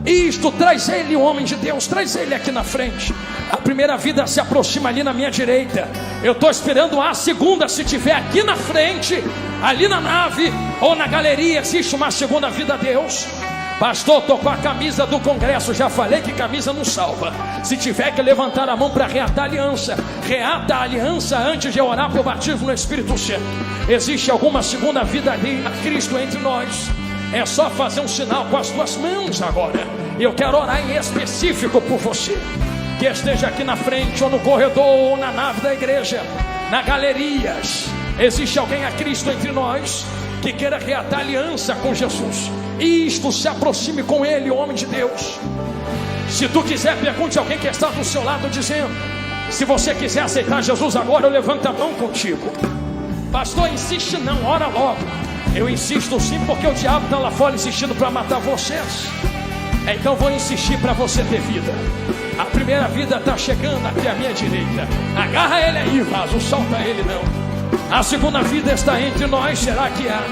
Isto, traz ele, o homem de Deus, traz ele aqui na frente. A primeira vida se aproxima ali na minha direita. Eu estou esperando a segunda, se tiver aqui na frente, ali na nave ou na galeria, existe uma segunda vida a Deus. Pastor, estou com a camisa do congresso, já falei que camisa não salva. Se tiver que levantar a mão para reatar a aliança, reata a aliança antes de orar pelo batismo no Espírito Santo. Existe alguma segunda vida ali a Cristo entre nós? É só fazer um sinal com as tuas mãos agora. Eu quero orar em específico por você, que esteja aqui na frente, ou no corredor, ou na nave da igreja, na galerias. Existe alguém a Cristo entre nós que queira reatar aliança com Jesus? Isto, se aproxime com ele, o homem de Deus. Se tu quiser, pergunte a alguém que está do seu lado, dizendo: se você quiser aceitar Jesus agora, eu levanto a mão contigo. Pastor, insiste não, ora logo. Eu insisto sim, porque o diabo está lá fora insistindo para matar vocês. Então vou insistir para você ter vida. A primeira vida está chegando aqui à minha direita. Agarra ele aí, vaso, solta ele não. A segunda vida está entre nós. Será que há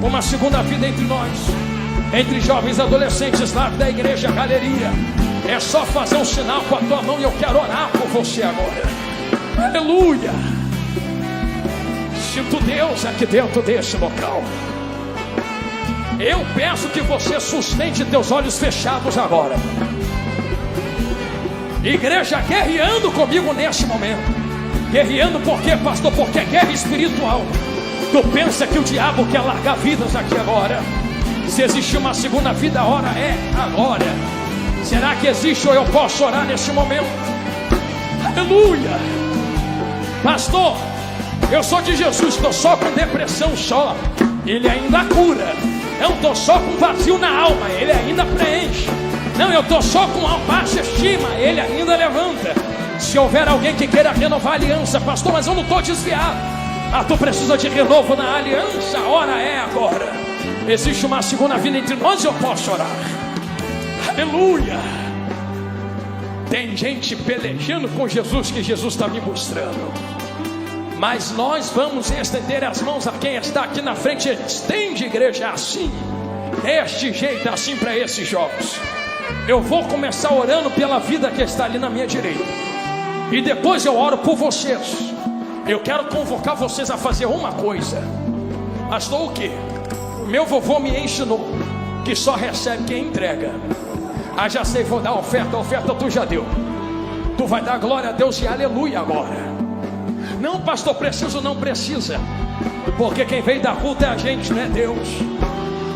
uma segunda vida entre nós? Entre jovens, adolescentes lá da igreja, galeria. É só fazer um sinal com a tua mão e eu quero orar por você agora. Aleluia. Sinto Deus aqui dentro desse local. Eu peço que você sustente teus olhos fechados agora. Igreja guerreando comigo nesse momento. Guerreando por quê, pastor? Porque é guerra espiritual. Tu pensa que o diabo quer largar vidas aqui agora? Se existe uma segunda vida, a hora é agora. Será que existe ou eu posso orar nesse momento? Aleluia. Pastor, eu sou de Jesus, estou só com depressão só. Ele ainda cura. Eu estou só com vazio na alma, ele ainda preenche. Não, eu estou só com uma baixa estima, ele ainda levanta. Se houver alguém que queira renovar a aliança, pastor, mas eu não estou desviado. Ah, tu precisa de renovo na aliança, a hora é agora. Existe uma segunda vida entre nós, eu posso orar. Aleluia. Tem gente pelejando com Jesus, que Jesus está me mostrando. Mas nós vamos estender as mãos a quem está aqui na frente. Estende, igreja, assim. deste jeito, assim para esses jovens. Eu vou começar orando pela vida que está ali na minha direita, e depois eu oro por vocês. Eu quero convocar vocês a fazer uma coisa. Pastor, o quê? Meu vovô me ensinou que só recebe quem entrega. Ah, já sei, vou dar a oferta tu já deu. Tu vai dar glória a Deus e aleluia agora. Não, pastor, preciso, não precisa, porque quem veio da culto é a gente, não é Deus.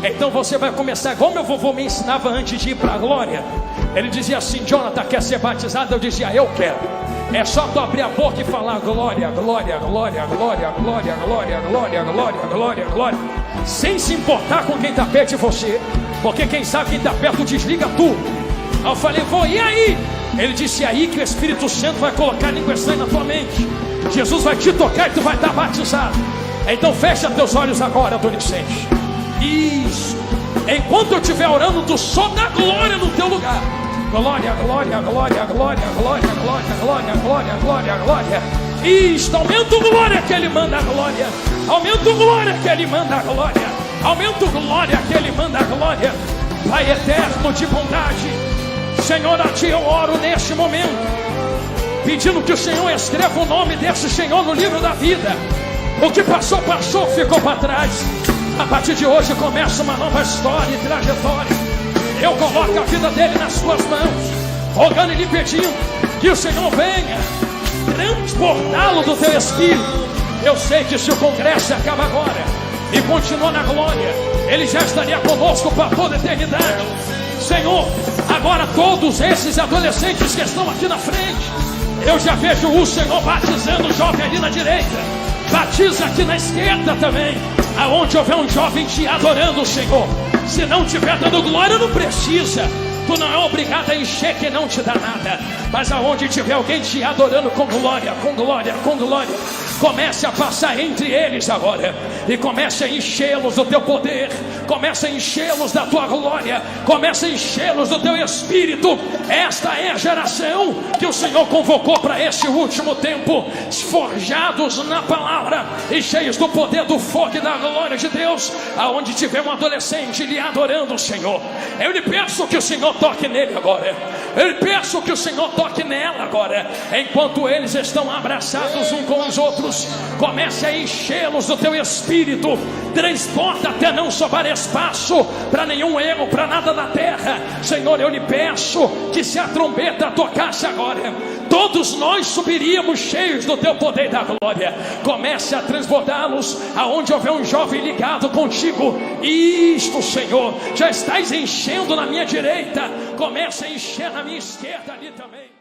Então você vai começar igual meu vovô me ensinava antes de ir para a glória. Ele dizia assim: Jonathan, quer ser batizado? Eu dizia: eu quero. É só tu abrir a boca e falar glória, glória, glória, glória, glória, glória, glória, glória, glória, glória, sem se importar com quem está perto de você, porque quem sabe quem está perto desliga tudo. Aí eu falei: vou, e aí? Ele disse: aí que o Espírito Santo vai colocar língua estranha na tua mente. Jesus vai te tocar e tu vai estar batizado. Então fecha teus olhos agora, adolescente. Isso. Enquanto eu estiver orando, tu só dá glória no teu lugar. Glória, glória, glória, glória, glória, glória, glória, glória, glória, glória. Isto, aumenta o glória que ele manda a glória. Aumenta o glória que ele manda a glória. Aumenta o glória que ele manda a glória. Pai eterno de bondade, Senhor, a ti eu oro neste momento, pedindo que o Senhor escreva o nome desse Senhor no livro da vida. O que passou, passou, ficou para trás. A partir de hoje começa uma nova história e trajetória. Eu coloco a vida dele nas suas mãos, rogando e lhe pedindo que o Senhor venha transportá-lo do teu espírito. Eu sei que se o congresso acaba agora e continua na glória, ele já estaria conosco para toda a eternidade. Senhor, agora todos esses adolescentes que estão aqui na frente, eu já vejo o Senhor batizando o jovem ali na direita. Batiza aqui na esquerda também, aonde houver um jovem te adorando o Senhor. Se não estiver dando glória, não precisa. Tu não é obrigado a encher quem não te dá nada. Mas aonde tiver alguém te adorando com glória, com glória, com glória, comece a passar entre eles agora e comece a enchê-los do teu poder. Comece a enchê-los da tua glória. Comece a enchê-los do teu espírito. Esta é a geração que o Senhor convocou para esse último tempo, forjados na palavra e cheios do poder, do fogo e da glória de Deus. Aonde tiver um adolescente lhe adorando o Senhor, eu lhe peço que o Senhor toque nele agora. Eu lhe peço que o Senhor toque nela agora. Enquanto eles estão abraçados uns com os outros, comece a enchê-los do teu espírito. Transporta até não sobrar espaço para nenhum erro, para nada da terra. Senhor, eu lhe peço que se a trombeta tocasse agora, todos nós subiríamos cheios do teu poder e da glória. Comece a transbordá-los aonde houver um jovem ligado contigo. Isto, Senhor, já estás enchendo na minha direita, comece a encher na minha esquerda ali também.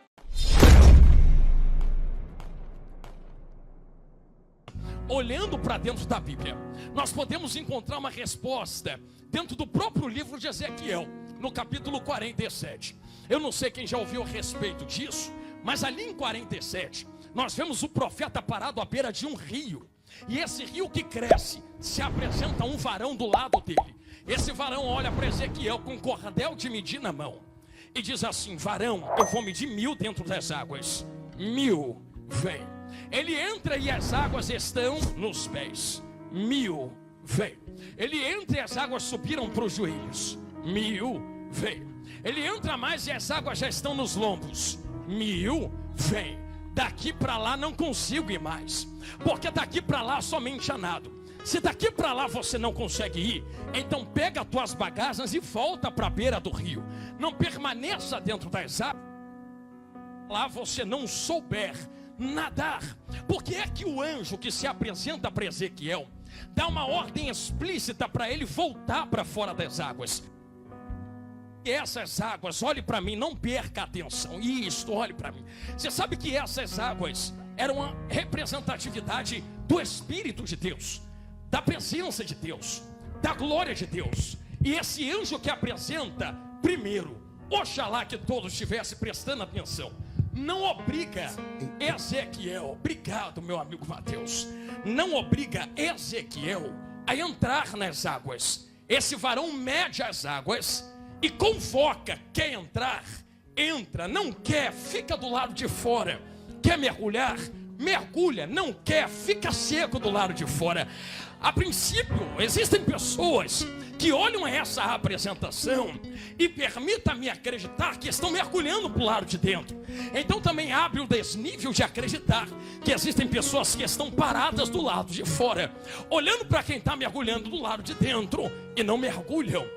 Olhando para dentro da Bíblia, nós podemos encontrar uma resposta dentro do próprio livro de Ezequiel, no capítulo 47. Eu não sei quem já ouviu a respeito disso, mas ali em 47, nós vemos o profeta parado à beira de um rio. E esse rio que cresce, se apresenta um varão do lado dele. Esse varão olha para Ezequiel com um cordel de medir na mão e diz assim: varão, eu vou medir 1000 dentro das águas. 1000, vem. Ele entra e as águas estão nos pés. 1000, vem. Ele entra e as águas subiram para os joelhos. 1000, vem. Ele entra mais e as águas já estão nos lombos. 1000, vem. Daqui para lá não consigo ir mais, porque daqui para lá somente há nado. Se daqui para lá você não consegue ir, então pega as tuas bagagens e volta para a beira do rio. Não permaneça dentro das águas lá você não souber nadar. Porque é que o anjo que se apresenta para Ezequiel dá uma ordem explícita para ele voltar para fora das águas. E essas águas, olhe para mim, não perca a atenção. Isso, olhe para mim. Você sabe que essas águas eram uma representatividade do Espírito de Deus, da presença de Deus, da glória de Deus. E esse anjo que apresenta, primeiro, oxalá que todos estivessem prestando atenção, não obriga Ezequiel, obrigado meu amigo Mateus, não obriga Ezequiel a entrar nas águas. Esse varão mede as águas e convoca: quer entrar, entra, não quer, fica do lado de fora. Quer mergulhar, mergulha, não quer, fica seco do lado de fora. A princípio, existem pessoas que olham essa apresentação e permita-me acreditar que estão mergulhando para o lado de dentro. Então também abre o desnível de acreditar que existem pessoas que estão paradas do lado de fora, olhando para quem está mergulhando do lado de dentro, e não mergulham,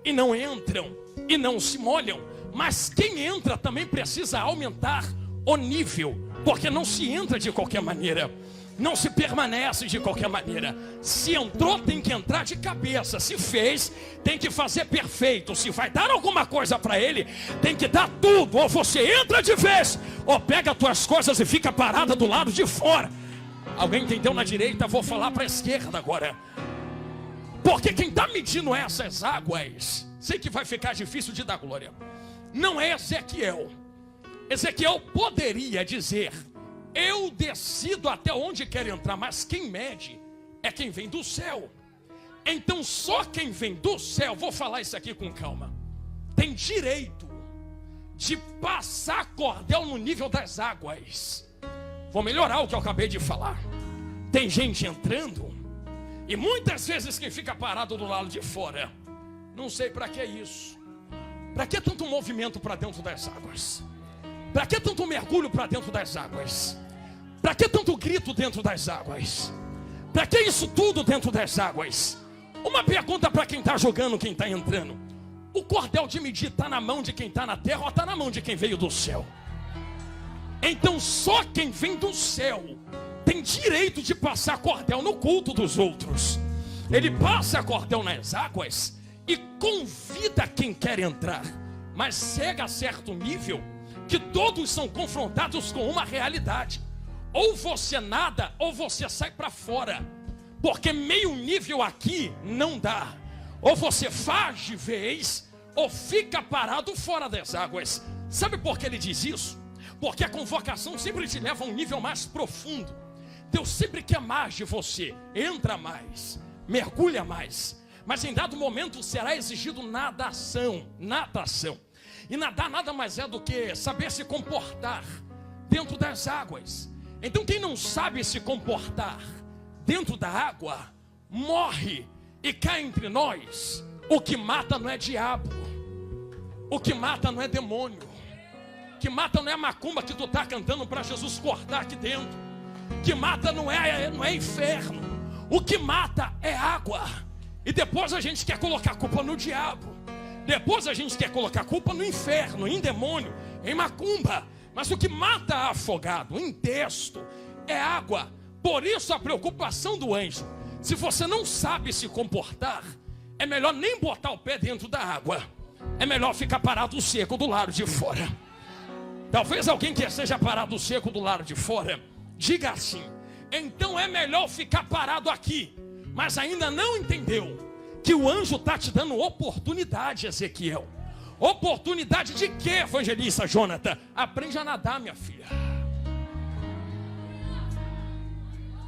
e não entram, e não se molham. Mas quem entra também precisa aumentar o nível, porque não se entra de qualquer maneira, não se permanece de qualquer maneira. Se entrou, tem que entrar de cabeça. Se fez, tem que fazer perfeito. Se vai dar alguma coisa para ele, tem que dar tudo. Ou você entra de vez, ou pega as tuas coisas e fica parada do lado de fora. Alguém entendeu na direita? Vou falar para a esquerda agora. Porque quem está medindo essas águas, sei que vai ficar difícil de dar glória, não é Ezequiel. Ezequiel poderia dizer: eu decido até onde quero entrar, mas quem mede é quem vem do céu. Então só quem vem do céu, vou falar isso aqui com calma, tem direito de passar cordel no nível das águas. Vou melhorar o que eu acabei de falar. Tem gente entrando, e muitas vezes quem fica parado do lado de fora, não sei para que isso. Para que tanto movimento para dentro das águas? Para que tanto mergulho para dentro das águas? Para que tanto grito dentro das águas? Para que isso tudo dentro das águas? Uma pergunta para quem está jogando, quem está entrando: o cordel de medir está na mão de quem está na terra ou está na mão de quem veio do céu? Então só quem vem do céu tem direito de passar cordel no culto dos outros. Ele passa cordel nas águas e convida quem quer entrar, mas chega a certo nível que todos são confrontados com uma realidade: ou você nada ou você sai para fora, porque meio nível aqui não dá. Ou você faz de vez ou fica parado fora das águas. Sabe por que ele diz isso? Porque a convocação sempre te leva a um nível mais profundo. Deus sempre quer mais de você. Entra mais, mergulha mais, mas em dado momento será exigido natação. E nadar nada mais é do que saber se comportar dentro das águas. Então quem não sabe se comportar dentro da água, morre e cai entre nós. O que mata não é diabo, o que mata não é demônio, o que mata não é macumba que tu está cantando para Jesus cortar aqui dentro, o que mata não é inferno, o que mata é água. E depois a gente quer colocar a culpa no diabo, depois a gente quer colocar a culpa no inferno, em demônio, em macumba. Mas o que mata afogado, em texto, é água. Por isso a preocupação do anjo: se você não sabe se comportar, é melhor nem botar o pé dentro da água, é melhor ficar parado seco do lado de fora. Talvez alguém que esteja parado seco do lado de fora diga assim: então é melhor ficar parado aqui, mas ainda não entendeu que o anjo está te dando oportunidade, Ezequiel. Oportunidade de quê, evangelista Jonathan? Aprende a nadar, minha filha.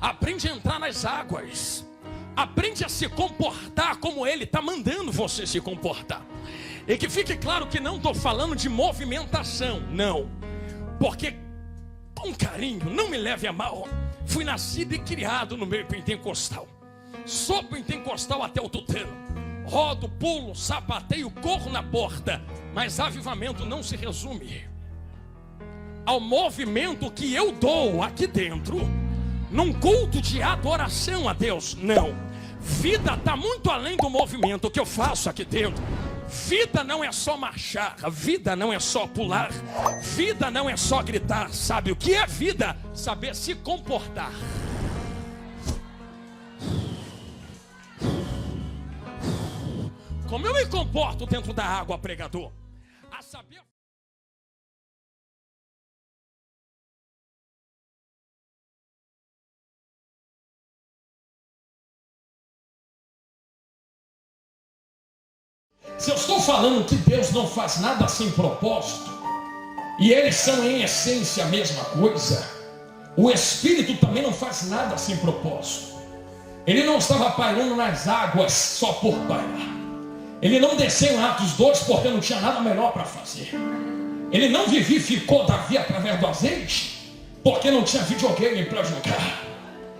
Aprende a entrar nas águas. Aprende a se comportar como ele está mandando você se comportar. E que fique claro que não estou falando de movimentação, não. Porque, com carinho, não me leve a mal, fui nascido e criado no meio pentecostal. Sou pentecostal até o tutano. Rodo, pulo, sapateio, corro na porta. Mas avivamento não se resume ao movimento que eu dou aqui dentro, num culto de adoração a Deus. Não. Vida está muito além do movimento que eu faço aqui dentro. Vida não é só marchar, vida não é só pular, vida não é só gritar. Sabe o que é vida? Saber se comportar. Como eu me comporto dentro da água, pregador? A saber... Se eu estou falando que Deus não faz nada sem propósito, e eles são em essência a mesma coisa, o Espírito também não faz nada sem propósito. Ele não estava pairando nas águas só por pairar. Ele não desceu em Atos 2 porque não tinha nada melhor para fazer. Ele não vivificou Davi através do azeite porque não tinha videogame para jogar.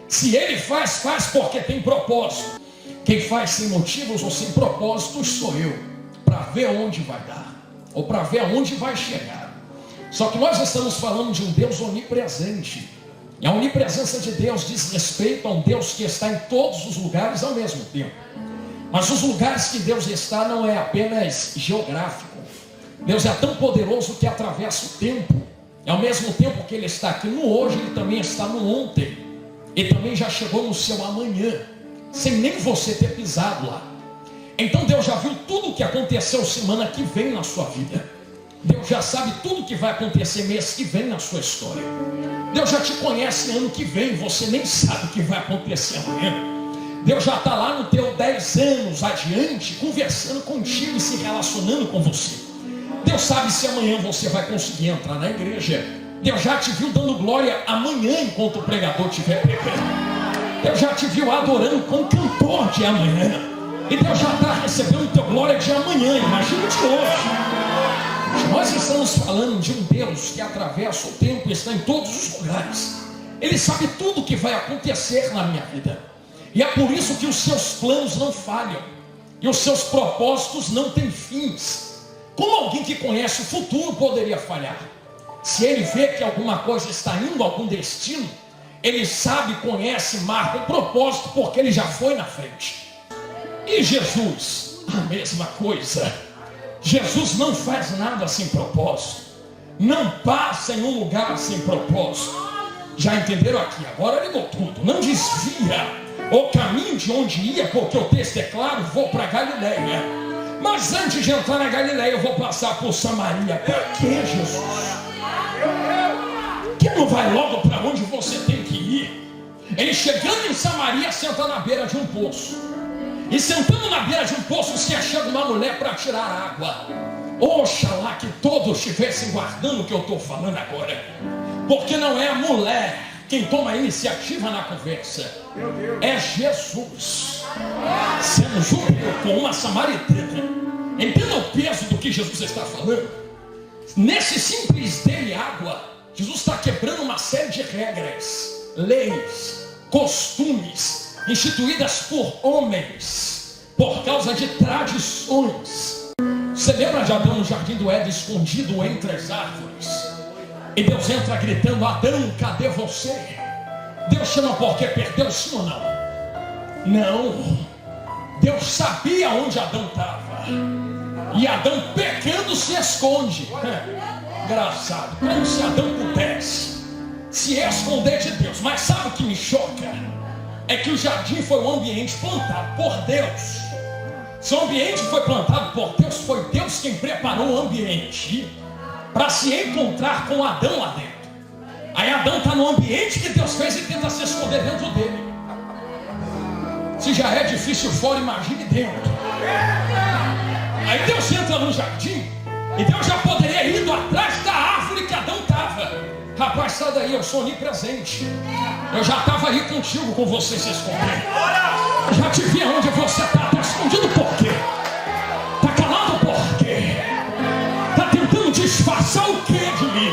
Se ele faz porque tem propósito. Quem faz sem motivos ou sem propósitos sou eu, para ver onde vai dar, ou para ver aonde vai chegar. Só que nós estamos falando de um Deus onipresente. E a onipresença de Deus diz respeito a um Deus que está em todos os lugares ao mesmo tempo. Mas os lugares que Deus está não é apenas geográfico. Deus é tão poderoso que atravessa o tempo. E ao mesmo tempo que Ele está aqui no hoje, Ele também está no ontem. Ele também já chegou no seu amanhã, sem nem você ter pisado lá. Então Deus já viu tudo o que aconteceu semana que vem na sua vida. Deus já sabe tudo o que vai acontecer mês que vem na sua história. Deus já te conhece ano que vem, você nem sabe o que vai acontecer amanhã. Deus já está lá no teu 10 anos adiante, conversando contigo e se relacionando com você. Deus sabe se amanhã você vai conseguir entrar na igreja. Deus já te viu dando glória amanhã enquanto o pregador estiver pregando. Deus já te viu adorando com o cantor de amanhã. E Deus já está recebendo teu glória de amanhã, imagina de hoje. Nós estamos falando de um Deus que atravessa o tempo e está em todos os lugares. Ele sabe tudo o que vai acontecer na minha vida. E é por isso que os seus planos não falham. E os seus propósitos não têm fins. Como alguém que conhece o futuro poderia falhar? Se ele vê que alguma coisa está indo a algum destino, ele sabe, conhece, marca o propósito, porque ele já foi na frente. E Jesus, a mesma coisa. Jesus não faz nada sem propósito, não passa em um lugar sem propósito. Já entenderam aqui? Agora ligou tudo. Não desvia o caminho de onde ia, porque o texto é claro, vou para Galileia. Mas antes de entrar na Galileia, eu vou passar por Samaria. Para que, Jesus? Que não vai logo para onde você tem que ir? Ele chegando em Samaria, senta na beira de um poço. E sentando na beira de um poço, se achega uma mulher para tirar água. Oxalá que todos estivessem guardando o que eu estou falando agora. Porque não é a mulher quem toma a iniciativa na conversa. É Jesus sendo judeu com uma samaritana. Entenda o peso do que Jesus está falando. Nesse simples dele água, Jesus está quebrando uma série de regras, leis, costumes instituídas por homens, por causa de tradições. Você lembra de Adão no jardim do Éden, escondido entre as árvores? E Deus entra gritando: Adão, cadê você? Deus chama porque perdeu, sim ou não? Não. Deus sabia onde Adão estava. E Adão pecando se esconde. Engraçado. Como se Adão pudesse se esconder de Deus. Mas sabe o que me choca? É que o jardim foi um ambiente plantado por Deus. Se o ambiente foi plantado por Deus, foi Deus quem preparou o ambiente para se encontrar com Adão lá dentro. Aí Adão está no ambiente que Deus fez e tenta se esconder dentro dele. Se já é difícil fora, imagine dentro. Aí Deus entra no jardim e Deus já poderia ir indo atrás da árvore que Adão estava. Rapaz, sai daí, eu sou onipresente. Eu já estava aí contigo, com você se esconder. Eu já te vi onde você está. Está escondido por quê? Está calado por quê? Está tentando disfarçar o quê de mim?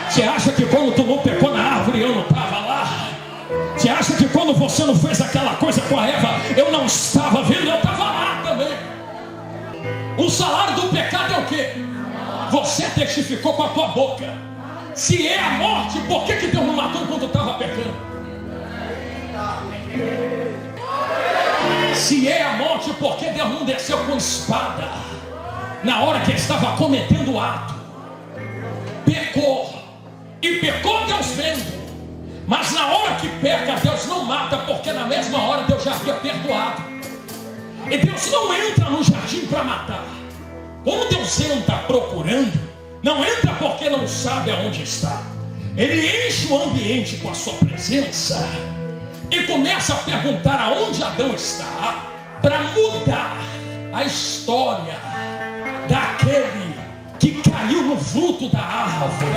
Você acha que quando tu não pecou na árvore eu não estava lá? Você acha que quando você não fez aquela coisa com a Eva eu não estava vendo? Eu estava lá também. O salário do pecado é o quê? Você testificou com a tua boca. Se é a morte, por que Deus não matou enquanto estava pecando? Se é a morte, por que Deus não desceu com espada na hora que ele estava cometendo o ato? Pecou. E pecou Deus vendo. Mas na hora que peca, Deus não mata, porque na mesma hora Deus já havia perdoado. E Deus não entra no jardim para matar. Como Deus entra procurando, não entra porque não sabe aonde está. Ele enche o ambiente com a sua presença e começa a perguntar aonde Adão está, para mudar a história daquele que caiu no fruto da árvore.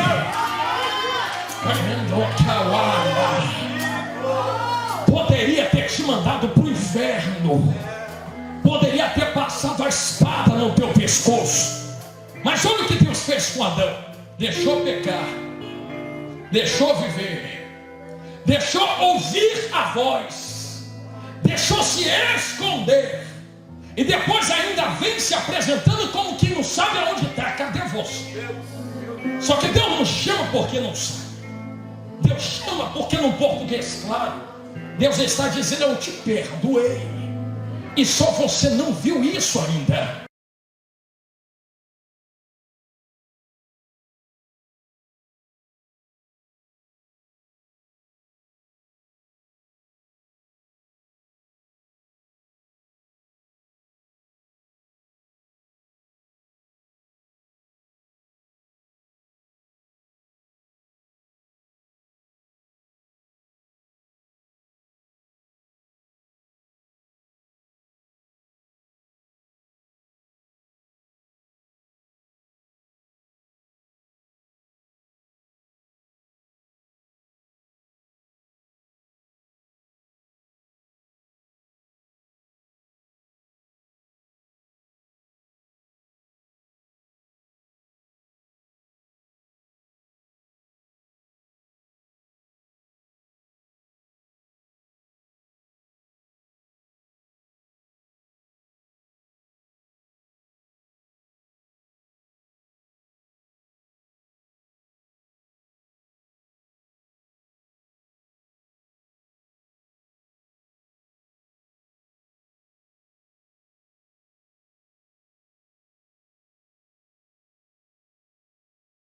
Poderia ter te mandado para o inferno, poderia ter passado a espada no teu pescoço. Mas olha o que Deus fez com Adão. Deixou pecar, deixou viver, deixou ouvir a voz, deixou se esconder, e depois ainda vem se apresentando como que não sabe aonde está. Cadê você? Só que Deus não chama porque não sabe. Deus chama porque no português claro, Deus está dizendo: eu te perdoei, e só você não viu isso ainda.